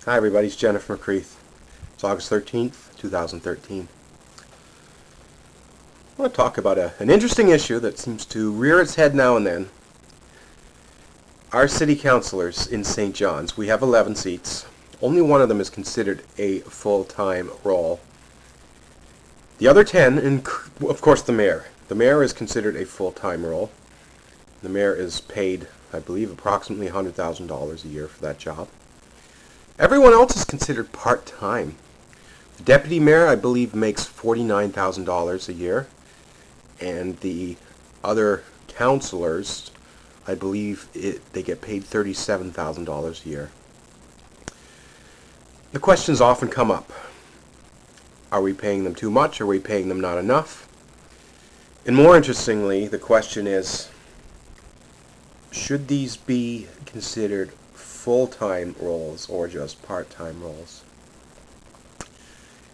Hi everybody, it's Jennifer McCreath. It's August 13th, 2013. I want to talk about an interesting issue that seems to rear its head now and then. Our city councilors in St. John's, we have 11 seats. Only one of them is considered a full-time role. The other 10, and of course the mayor. The mayor is considered a full-time role. The mayor is paid, I believe, approximately $100,000 a year for that job. Everyone else is considered part-time. The deputy mayor, I believe, makes $49,000 a year, and the other councilors, I believe, they get paid $37,000 a year. The questions often come up. Are we paying them too much? Are we paying them not enough? And more interestingly, the question is, should these be considered full-time roles or just part-time roles?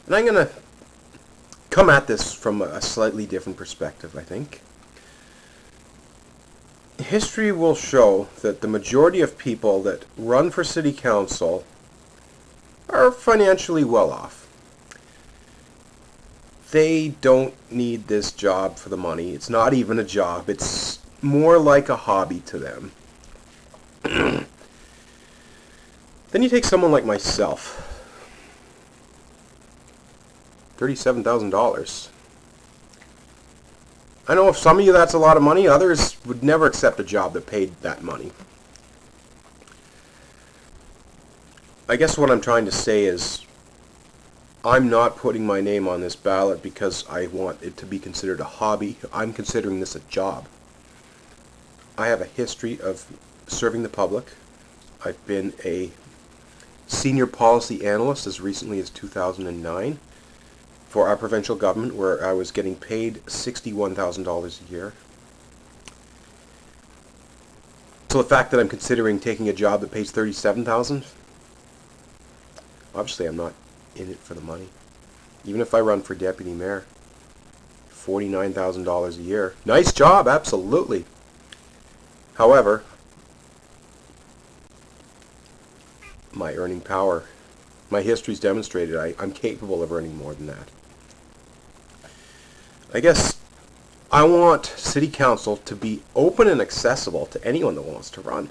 And I'm going to come at this from a slightly different perspective, I think. History will show that the majority of people that run for city council are financially well off. They don't need this job for the money. It's not even a job. It's more like a hobby to them. Then you take someone like myself. $37,000. I know if some of you that's a lot of money, others would never accept a job that paid that money. I guess what I'm trying to say is I'm not putting my name on this ballot because I want it to be considered a hobby. I'm considering this a job. I have a history of serving the public. I've been a senior policy analyst as recently as 2009 for our provincial government, where I was getting paid $61,000 a year. So the fact that I'm considering taking a job that pays $37,000, obviously I'm not in it for the money. Even if I run for deputy mayor, $49,000 a year. Nice job, absolutely. However, my earning power, my history's demonstrated I'm capable of earning more than that. I guess I want city council to be open and accessible to anyone that wants to run.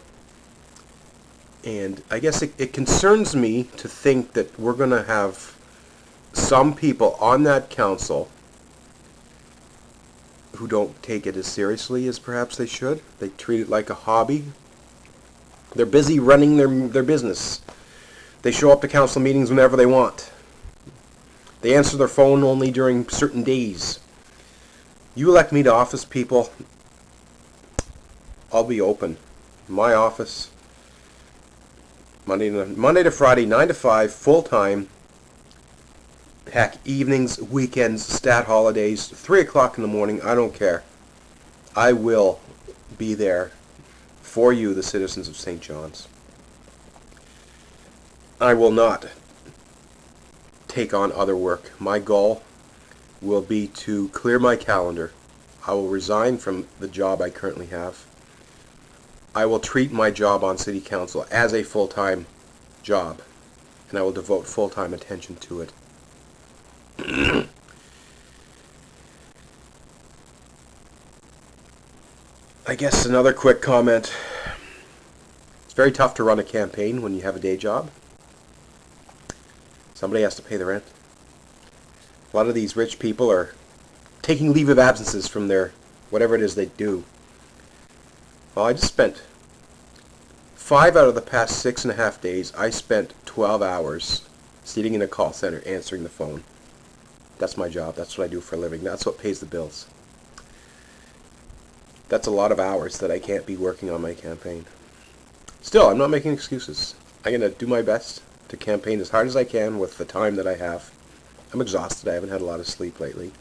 And I guess it concerns me to think that we're going to have some people on that council who don't take it as seriously as perhaps they should. They treat it like a hobby. They're busy running their business. They show up to council meetings whenever they want. They answer their phone only during certain days. You elect me to office, people, I'll be open. My office, Monday to Friday, 9 to 5, full-time. Heck, evenings, weekends, stat holidays, 3 o'clock in the morning, I don't care. I will be there for you, the citizens of St. John's. I will not take on other work. My goal will be to clear my calendar. I will resign from the job I currently have. I will treat my job on city council as a full-time job, and I will devote full-time attention to it. I guess another quick comment. It's very tough to run a campaign when you have a day job. Somebody has to pay the rent. A lot of these rich people are taking leave of absences from their whatever it is they do. Well, I just spent 5 out of the past 6.5 days, I spent 12 hours sitting in a call center answering the phone. That's my job. That's what I do for a living. That's what pays the bills. That's a lot of hours that I can't be working on my campaign. Still, I'm not making excuses. I'm going to do my best to campaign as hard as I can with the time that I have. I'm exhausted. I haven't had a lot of sleep lately.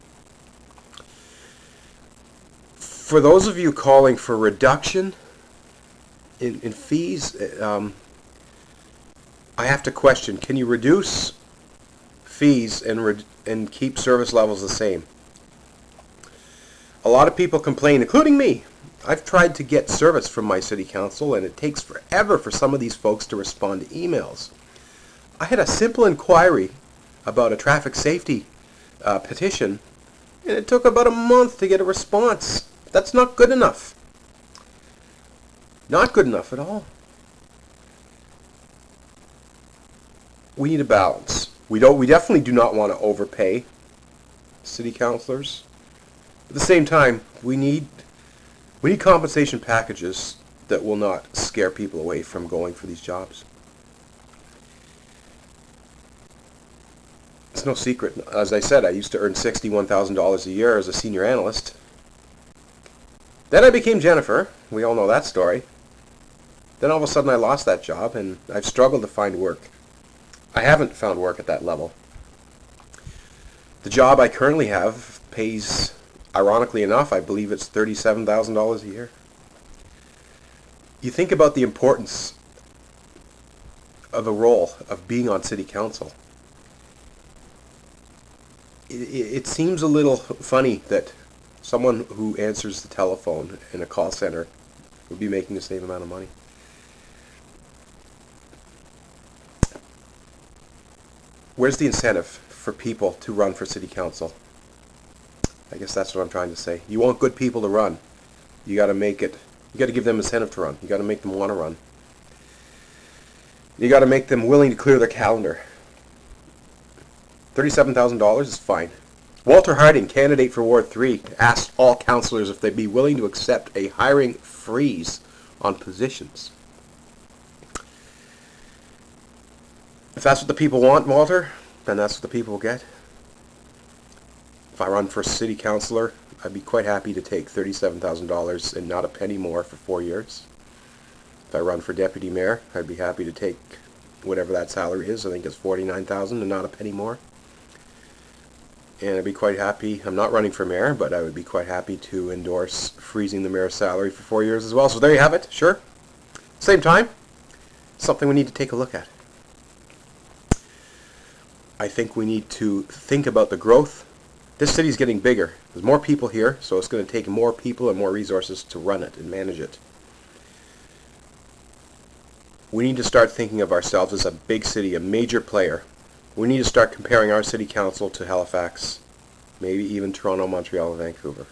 For those of you calling for reduction in fees, I have to question, can you reduce fees and keep service levels the same? A lot of people complain, including me. I've tried to get service from my city council, and it takes forever for some of these folks to respond to emails. I had a simple inquiry about a traffic safety petition, and it took about a month to get a response. That's not good enough. Not good enough at all. We need a balance. We definitely do not want to overpay city councilors. At the same time, we need compensation packages that will not scare people away from going for these jobs. It's no secret. As I said, I used to earn $61,000 a year as a senior analyst. Then I became Jennifer. We all know that story. Then all of a sudden I lost that job, and I've struggled to find work. I haven't found work at that level. The job I currently have pays, ironically enough, I believe it's $37,000 a year. You think about the importance of the role of being on city council. It seems a little funny that someone who answers the telephone in a call center would be making the same amount of money. Where's the incentive for people to run for city council? I guess that's what I'm trying to say. You want good people to run. You got to give them incentive to run. You got to make them want to run. You got to make them willing to clear their calendar. $37,000 is fine. Walter Harding, candidate for Ward 3, asked all councillors if they'd be willing to accept a hiring freeze on positions. If that's what the people want, Walter, then that's what the people will get. If I run for city councillor, I'd be quite happy to take $37,000 and not a penny more for 4 years. If I run for deputy mayor, I'd be happy to take whatever that salary is. I think it's $49,000 and not a penny more. And I'd be quite happy, I'm not running for mayor, but I would be quite happy to endorse freezing the mayor's salary for 4 years as well. So there you have it, sure. Same time, something we need to take a look at. I think we need to think about the growth. This city's getting bigger. There's more people here, so it's going to take more people and more resources to run it and manage it. We need to start thinking of ourselves as a big city, a major player. We need to start comparing our city council to Halifax, maybe even Toronto, Montreal, and Vancouver.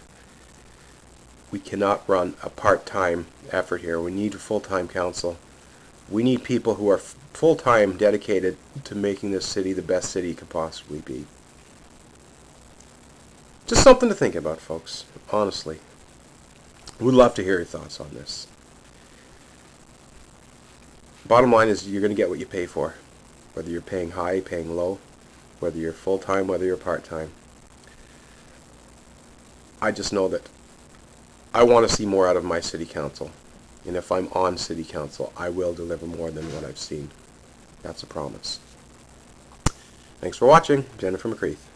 We cannot run a part-time effort here. We need a full-time council. We need people who are full-time dedicated to making this city the best city it could possibly be. Just something to think about, folks, honestly. We'd love to hear your thoughts on this. Bottom line is you're going to get what you pay for. Whether you're paying high, paying low, whether you're full-time, whether you're part-time. I just know that I want to see more out of my city council. And if I'm on city council, I will deliver more than what I've seen. That's a promise. Thanks for watching. Jennifer McCreath.